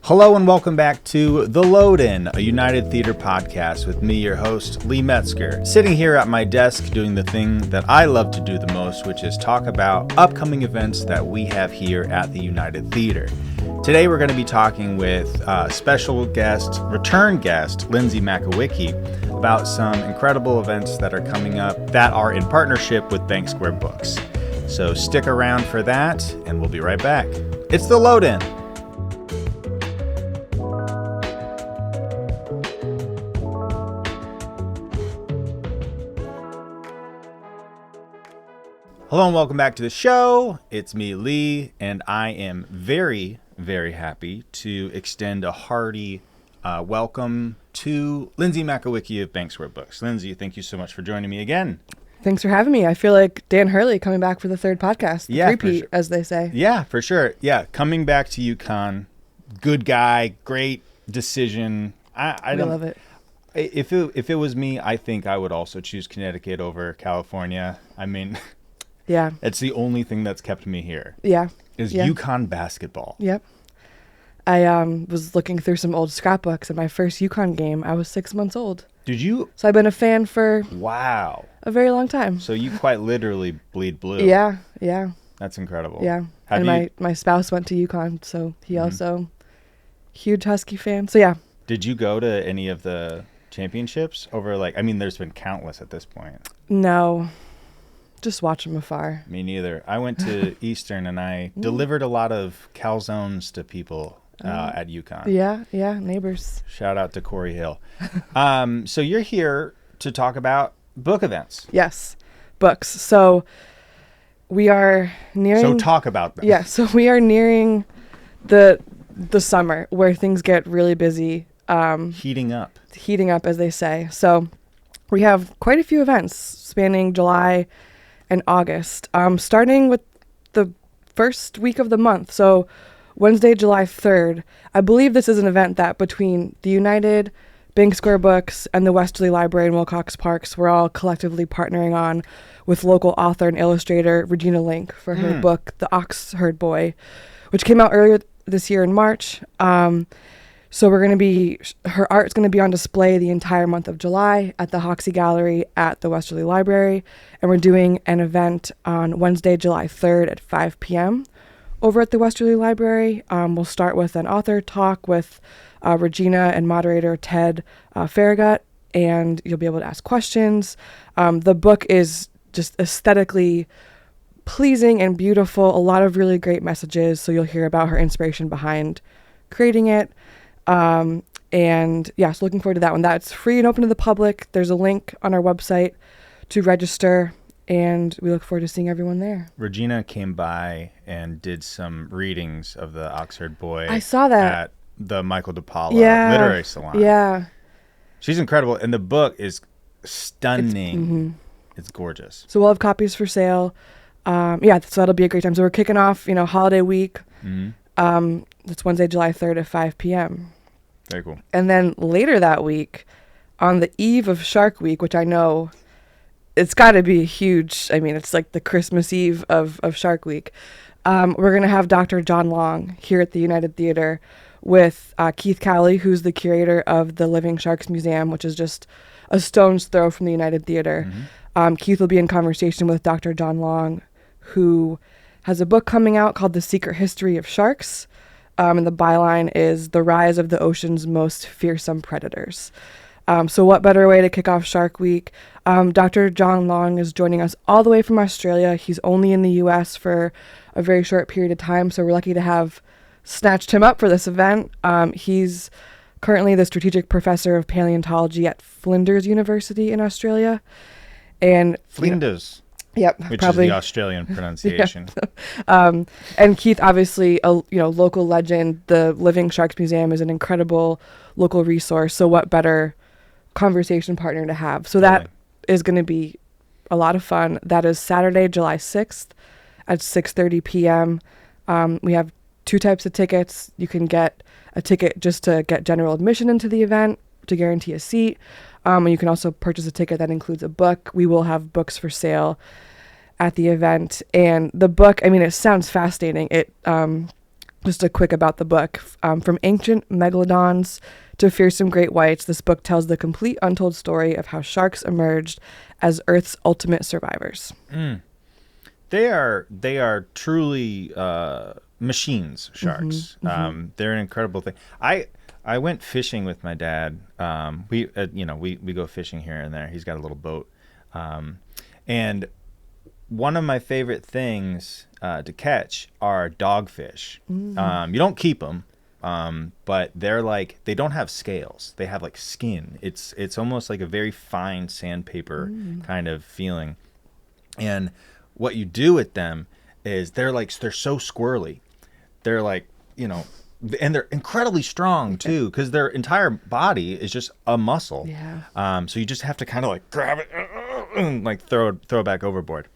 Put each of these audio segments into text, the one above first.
Hello and welcome back to The Load-In, a United Theater podcast with me, your host, Lee Metzger, sitting here at my desk doing the thing that I love to do the most, which is talk about upcoming events that we have here at the United Theater. Today we're going to be talking with special guest, return guest, Lindsay Makowicki, about some incredible events that are coming up that are in partnership with Bank Square Books. So stick around for that, and we'll be right back. It's The Load-In. Hello and welcome back to the show. It's me, Lee, and I am very, very happy to extend a hearty welcome to Lindsay Makowicki of Bank Square Books. Lindsay, thank you so much for joining me again. Thanks for having me. I feel like Dan Hurley coming back for the third podcast. The repeat, sure. As they say. Yeah, for sure. Yeah, coming back to UConn. Good guy, great decision. I love it. If it was me, I think I would also choose Connecticut over California. I mean... Yeah. It's the only thing that's kept me here. Yeah. Is UConn basketball. Yep. I was looking through some old scrapbooks, and my first UConn game, I was 6 months old. Did you? So I've been a fan for a very long time. So you quite literally bleed blue. Yeah. That's incredible. Yeah. My spouse went to UConn, so he also huge Husky fan. So yeah. Did you go to any of the championships over there's been countless at this point. No. Just watch them afar. Me neither. I went to Eastern and I delivered a lot of calzones to people at UConn. Yeah, neighbors. Shout out to Corey Hill. So you're here to talk about book events. Yes, books. So we are nearing... So talk about them. Yeah, so we are nearing the summer where things get really busy. Heating up, as they say. So we have quite a few events spanning July and August, starting with the first week of the month. So Wednesday, July 3rd, I believe this is an event that between the United, Bank Square Books, and the Westerly Library in Wilcox Parks, we're all collectively partnering on with local author and illustrator Regina Linke for her book, The Oxherd Boy, which came out earlier this year in March. So her art's going to be on display the entire month of July at the Hoxie Gallery at the Westerly Library. And we're doing an event on Wednesday, July 3rd at 5 p.m. over at the Westerly Library. We'll start with an author talk with Regina and moderator Ted Farragut, and you'll be able to ask questions. The book is just aesthetically pleasing and beautiful, a lot of really great messages. So you'll hear about her inspiration behind creating it. So looking forward to that one. That's free and open to the public. There's a link on our website to register, and we look forward to seeing everyone there. Regina came by and did some readings of the Oxherd Boy. I saw that. At the Michael DePaula Literary Salon. Yeah. She's incredible, and the book is stunning. It's gorgeous. So we'll have copies for sale. So that'll be a great time. So we're kicking off, holiday week. It's Wednesday, July 3rd at 5 p.m. Very cool. And then later that week, on the eve of Shark Week, which I know it's got to be huge. I mean, it's like the Christmas Eve of Shark Week. We're going to have Dr. John Long here at the United Theater with Keith Cowley, who's the curator of the Living Sharks Museum, which is just a stone's throw from the United Theater. Keith will be in conversation with Dr. John Long, who has a book coming out called The Secret History of Sharks. And the byline is The Rise of the Ocean's Most Fearsome Predators. So what better way to kick off Shark Week? Dr. John Long is joining us all the way from Australia. He's only in the U.S. for a very short period of time, so we're lucky to have snatched him up for this event. He's currently the strategic professor of paleontology at Flinders University in Australia. And Flinders. Yep, which probably is the Australian pronunciation. And Keith, obviously, a local legend. The Living Sharks Museum is an incredible local resource. So what better conversation partner to have? So that is going to be a lot of fun. That is Saturday, July 6th at 6:30 p.m. We have two types of tickets. You can get a ticket just to get general admission into the event to guarantee a seat. And you can also purchase a ticket that includes a book. We will have books for sale at the event. And the book, I mean, it sounds fascinating. just a quick about the book. From ancient megalodons to fearsome great whites, this book tells the complete untold story of how sharks emerged as Earth's ultimate survivors. They are truly machines, sharks. They're an incredible thing. I went fishing with my dad. We go fishing here and there. He's got a little boat, and one of my favorite things to catch are dogfish. You don't keep them, but they don't have scales. They have like skin. It's almost like a very fine sandpaper kind of feeling. And what you do with them is they're so squirrely. They're and they're incredibly strong too, because their entire body is just a muscle. Yeah. So you just have to kind of grab it and throw it back overboard.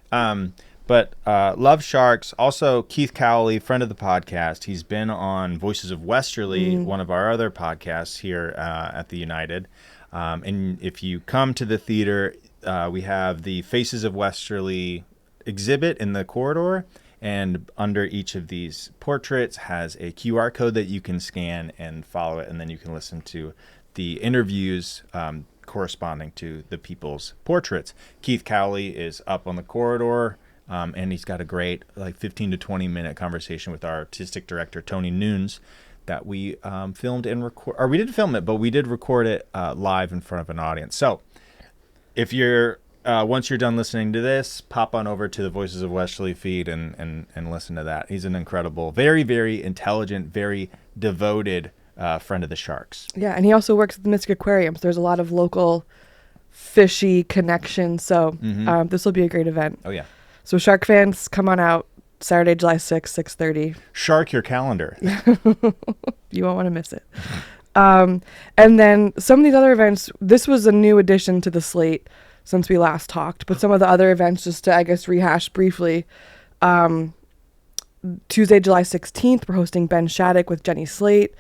But love sharks. Also, Keith Cowley, friend of the podcast. He's been on Voices of Westerly, one of our other podcasts here at the United. And if you come to the theater, we have the Faces of Westerly exhibit in the corridor. And under each of these portraits has a QR code that you can scan and follow it. And then you can listen to the interviews corresponding to the people's portraits. Keith Cowley is up on the corridor, and he's got a great 15 to 20 minute conversation with our artistic director, Tony Nunes, that we filmed and record. Or we didn't film it, but we did record it live in front of an audience. So if you're once you're done listening to this, pop on over to the Voices of Westerly feed and listen to that. He's an incredible, very, very intelligent, very devoted friend of the sharks. Yeah, and he also works at the Mystic Aquarium, so there's a lot of local fishy connections. So this will be a great event. Oh, yeah. So shark fans, come on out. Saturday, July 6th, 6:30. Shark your calendar. You won't want to miss it. And then some of these other events, this was a new addition to the slate since we last talked, but some of the other events, just to, I guess, rehash briefly. Tuesday, July 16th, we're hosting Ben Shattuck with Jenny Slate,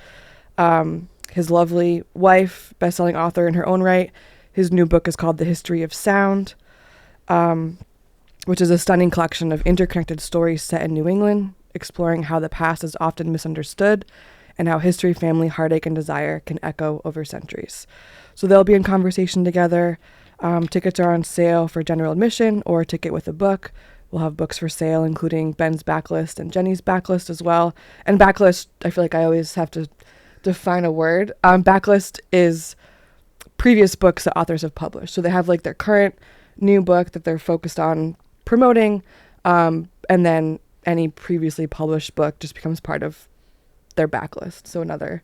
his lovely wife, best-selling author in her own right. His new book is called The History of Sound, which is a stunning collection of interconnected stories set in New England, exploring how the past is often misunderstood and how history, family, heartache, and desire can echo over centuries. So they'll be in conversation together. Tickets are on sale for general admission or a ticket with a book. We'll have books for sale, including Ben's backlist and Jenny's backlist as well. And backlist, I feel like I always have to define a word. Backlist is previous books that authors have published. So they have their current new book that they're focused on promoting, and then any previously published book just becomes part of their backlist. So another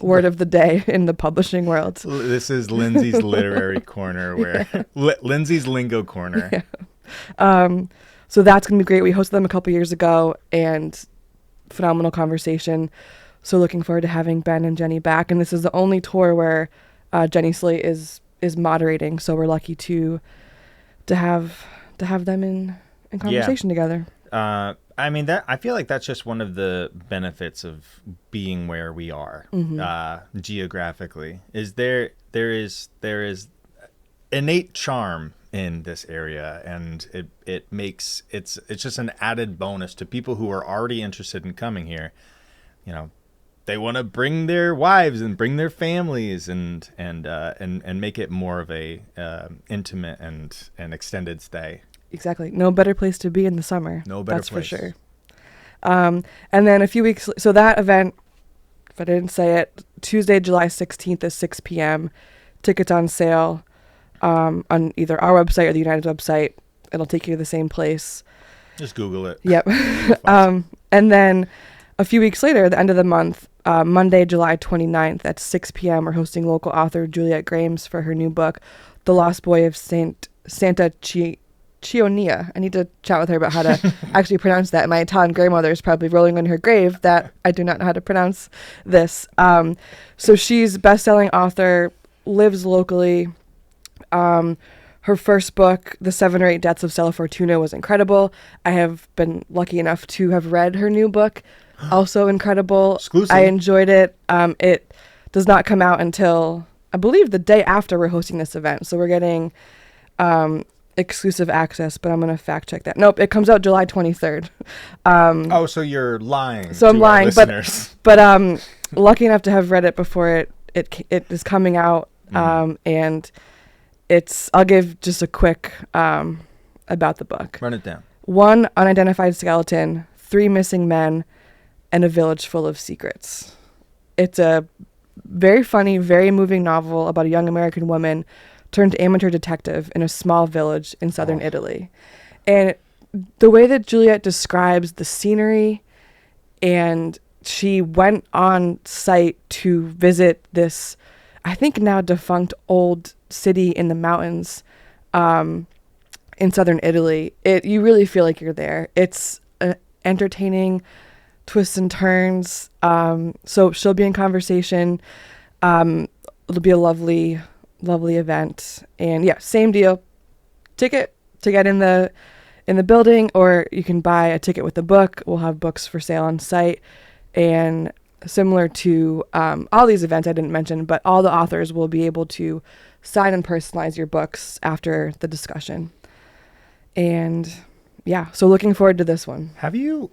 word of the day in the publishing world. This is Lindsay's literary corner, where Lindsay's lingo corner. Yeah. So that's going to be great. We hosted them a couple years ago, and phenomenal conversation. So looking forward to having Ben and Jenny back. And this is the only tour where Jenny Slate is moderating. So we're lucky to have them in conversation together. I feel like that's just one of the benefits of being where we are geographically. Is there is innate charm in this area, and it makes it's just an added bonus to people who are already interested in coming here. They want to bring their wives and bring their families and make it more of a intimate and extended stay. Exactly. No better place to be in the summer. No better place. That's for sure. And then a few weeks, so that event, if I didn't say it, Tuesday, July 16th at 6 p.m. Tickets on sale on either our website or the United's website. It'll take you to the same place. Just Google it. Yep. And then a few weeks later, the end of the month, Monday, July 29th at 6 p.m., we're hosting local author Juliet Grames for her new book, The Lost Boy of Santa Chionia. I need to chat with her about how to actually pronounce that. My Italian grandmother is probably rolling on her grave that I do not know how to pronounce this. So she's best-selling author, lives locally. Her first book, The 7 or 8 Deaths of Stella Fortuna, was incredible. I have been lucky enough to have read her new book. Also incredible. Exclusive. I enjoyed it. It does not come out until, I believe, the day after we're hosting this event. So we're getting... exclusive access, but I'm going to fact check that. Nope, it comes out July 23rd. So you're lying. So I'm lying, listeners. but lucky enough to have read it before it is coming out, and I'll give just a quick about the book. Run it down. 1 unidentified skeleton, 3 missing men, and a village full of secrets. It's a very funny, very moving novel about a young American woman turned amateur detective in a small village in southern Italy. And the way that Juliet describes the scenery, and she went on site to visit this, I think now defunct old city in the mountains in southern Italy. You really feel like you're there. It's entertaining, twists and turns. So she'll be in conversation. It'll be a lovely event. And yeah, same deal. Ticket to get in the building, or you can buy a ticket with the book. We'll have books for sale on site. And similar to all these events I didn't mention, but all the authors will be able to sign and personalize your books after the discussion. And yeah, so looking forward to this one. Have you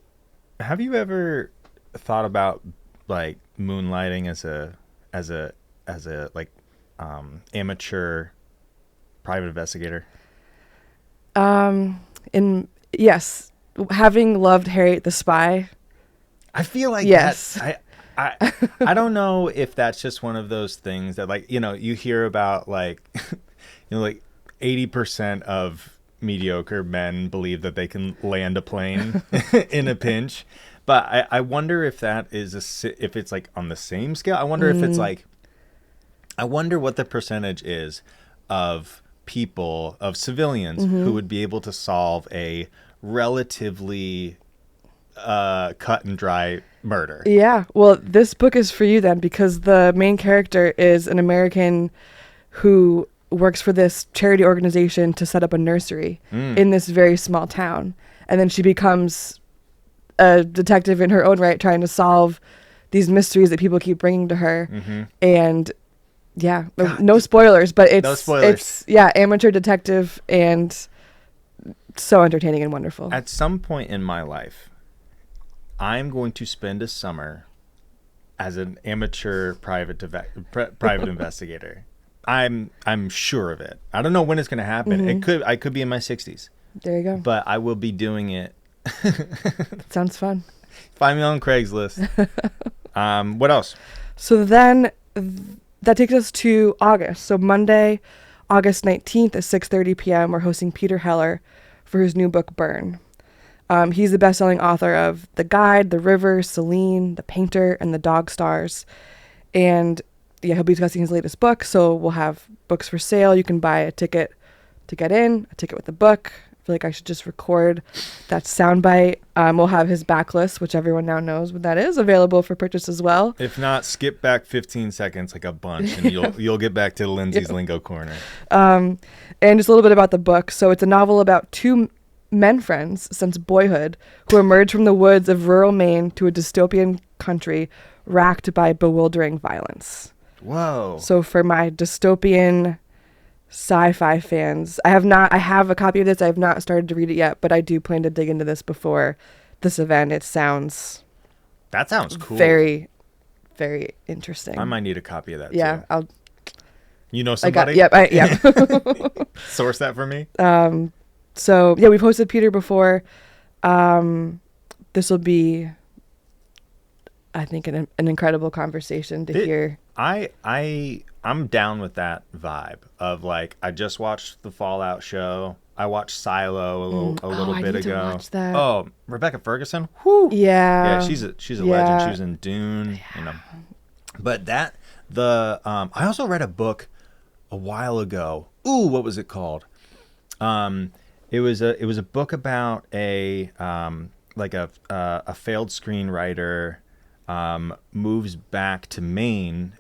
ever thought about like moonlighting as a like amateur private investigator? Yes, having loved Harriet the Spy. I feel like yes. I don't know if that's just one of those things that, like, you hear about, like, like 80% of mediocre men believe that they can land a plane in a pinch. But I wonder if that is if it's like on the same scale. I wonder if it's like, I wonder what the percentage is of civilians who would be able to solve a relatively cut and dry murder. Yeah. Well, this book is for you then, because the main character is an American who works for this charity organization to set up a nursery in this very small town. And then she becomes a detective in her own right, trying to solve these mysteries that people keep bringing to her. And yeah, God, no spoilers, but it's amateur detective and so entertaining and wonderful. At some point in my life, I'm going to spend a summer as an amateur private investigator. I'm sure of it. I don't know when it's going to happen. I could be in my 60s. There you go. But I will be doing it. Sounds fun. Find me on Craigslist. What else? So then that takes us to August. So Monday, August 19th at 6:30 p.m., we're hosting Peter Heller for his new book, Burn. He's the best-selling author of The Guide, The River, Celine, The Painter, and The Dog Stars. And yeah, he'll be discussing his latest book. So we'll have books for sale. You can buy a ticket to get in, a ticket with the book. I feel like I should just record that soundbite. We'll have his backlist, which everyone now knows what that is, available for purchase as well. If not, skip back 15 seconds like a bunch, and you'll get back to Lindsay's Lingo Corner. And just a little bit about the book. So it's a novel about two men friends since boyhood who emerge from the woods of rural Maine to a dystopian country racked by bewildering violence. Whoa. So for my dystopian sci-fi fans, I have a copy of this. I have not started to read it yet, but I do plan to dig into this before this event. That sounds cool. Very, very interesting. I might need a copy of that too. I'll. You know somebody? Yep. Source that for me. So yeah, we've hosted Peter before. This will be, I think, an incredible conversation to hear. I'm down with that vibe of, like, I just watched the Fallout show. I watched Silo a little bit ago. To watch that. Oh, Rebecca Ferguson. Whew. Yeah. Yeah, she's a legend. She was in Dune. Yeah. But I also read a book a while ago. Ooh, what was it called? It was a book about a failed screenwriter moves back to Maine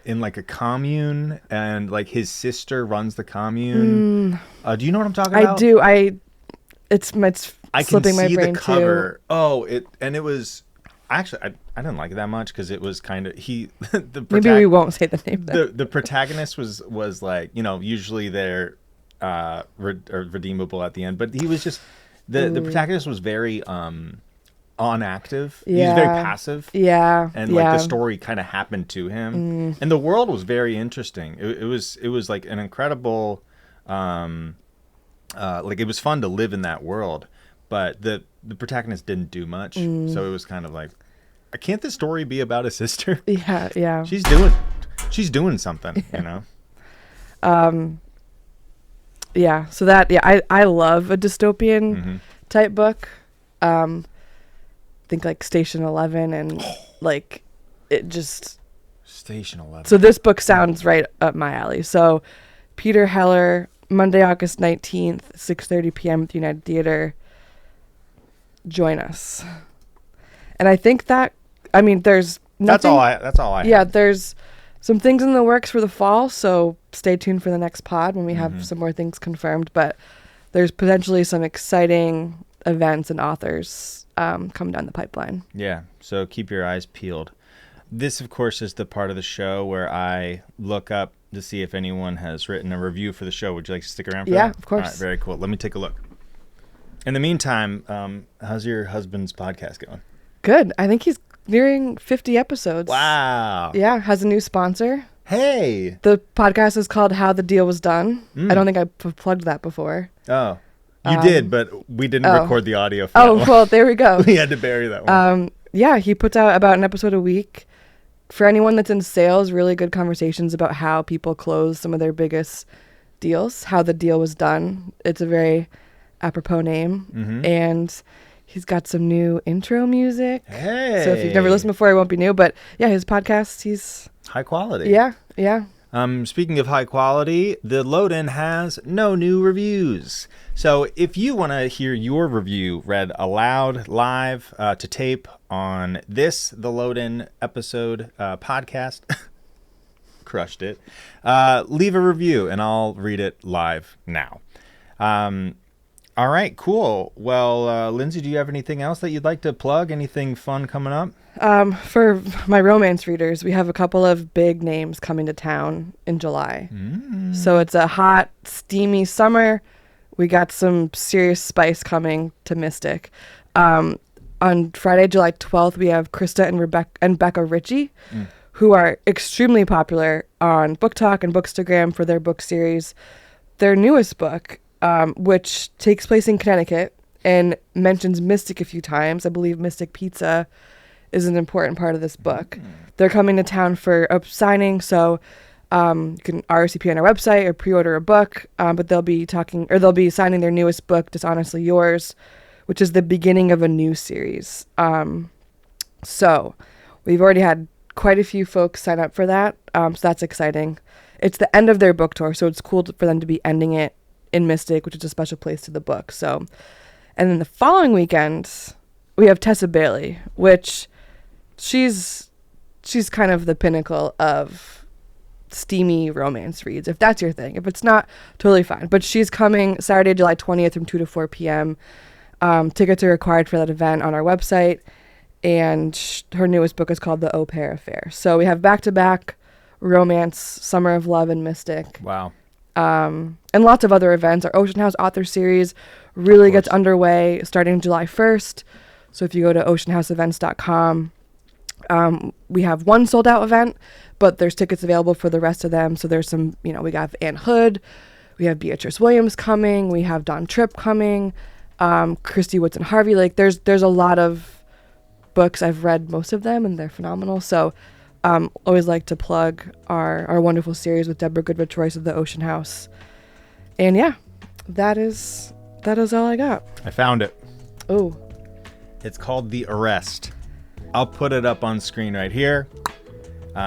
in like a commune, and like his sister runs the commune. Do you know what I'm talking about? I do. It's slipping my brain too. I can see the cover. Oh, it was actually I didn't like it that much because it was kind of maybe we won't say the name. The protagonist was like, usually they're redeemable at the end. But he was just the protagonist was very unactive. He was very passive. Yeah. And like the story kind of happened to him, and the world was very interesting. It was like an incredible, like it was fun to live in that world, but the protagonist didn't do much, so it was kind of like, can't this story be about a sister? Yeah. She's doing something, you know. Yeah. So that I love a dystopian type book. Think like Station 11 and like it just Station 11. So this book sounds right up my alley. So Peter Heller, Monday, August 19th, 6:30 p.m. at the United Theater. Join us. And I think that, I mean, there's nothing. That's all I Yeah, have. there's some things in the works for the fall, so stay tuned for the next pod when we have some more things confirmed. But there's potentially some exciting events and authors come down the pipeline. Yeah, so keep your eyes peeled. This, of course, is the part of the show where I look up to see if anyone has written a review for the show. Would you like to stick around for that? Yeah, of course. All right, very cool. Let me take a look. In the meantime, how's your husband's podcast going? Good. I think he's nearing 50 episodes. Wow. Yeah, has a new sponsor. Hey. The podcast is called How the Deal Was Done. I don't think I've plugged that before. Oh. You did, but we didn't record the audio for that one. Well, there we go. We had to bury that one. Yeah, he puts out about an episode a week. For anyone that's in sales, really good conversations about how people close some of their biggest deals, how the deal was done. It's a very apropos name. And he's got some new intro music. Hey. So if you've never listened before, it won't be new. But yeah, his podcast, he's... high quality. Yeah. Speaking of high quality, the Load-In has no new reviews. So if you want to hear your review read aloud live to tape on the Load-In episode podcast, crushed it, leave a review and I'll read it live now. All right, cool. Well, Lindsay, do you have anything else that you'd like to plug? Anything fun coming up? For my romance readers, we have a couple of big names coming to town in July. So it's a hot, steamy summer. We got some serious spice coming to Mystic. On Friday, July 12th, we have Christa and Becca Ritchie, who are extremely popular on Book Talk and Bookstagram for their book series. Their newest book, which takes place in Connecticut and mentions Mystic a few times. I believe Mystic Pizza is an important part of this book. They're coming to town for a signing, so you can RSVP on our website or pre-order a book, but they'll be signing their newest book, Dishonestly Yours, which is the beginning of a new series. So we've already had quite a few folks sign up for that, so that's exciting. It's the end of their book tour, so it's cool for them to be ending it in Mystic, which is a special place to the book. So, and then the following weekend, we have Tessa Bailey, which she's kind of the pinnacle of steamy romance reads, if that's your thing. If it's not, totally fine. But she's coming Saturday, July 20th from 2 to 4 p.m. Tickets are required for that event on our website. And her newest book is called The Au Pair Affair. So we have back-to-back romance, Summer of Love, and Mystic. Wow. And lots of other events. Our Ocean House author series really gets underway starting July 1st. So if you go to oceanhouseevents.com, we have one sold out event, but there's tickets available for the rest of them. So there's some, we got Anne Hood, we have Beatrice Williams coming, we have Dawn Tripp coming, Christy Woodson Harvey. Like there's a lot of books. I've read most of them and they're phenomenal. So always like to plug our wonderful series with Deborah Goodrich Royce of the Ocean House. And yeah, that is all I got. I found it. Oh. It's called The Arrest. I'll put it up on screen right here. Check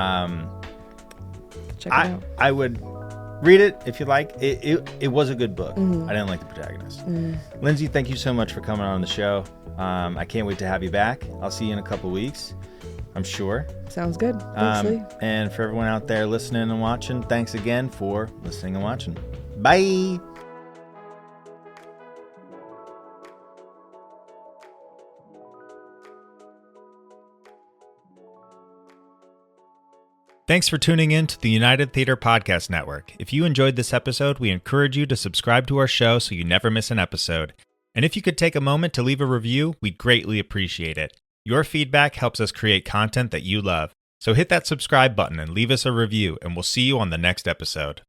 it out. I would read it if you like. It was a good book. I didn't like the protagonist. Lindsay, thank you so much for coming on the show. I can't wait to have you back. I'll see you in a couple weeks, I'm sure. Sounds good. Thanks, Lee. And for everyone out there listening and watching, thanks again for listening and watching. Bye. Thanks for tuning in to the United Theater Podcast Network. If you enjoyed this episode, we encourage you to subscribe to our show so you never miss an episode. And if you could take a moment to leave a review, we'd greatly appreciate it. Your feedback helps us create content that you love. So hit that subscribe button and leave us a review, and we'll see you on the next episode.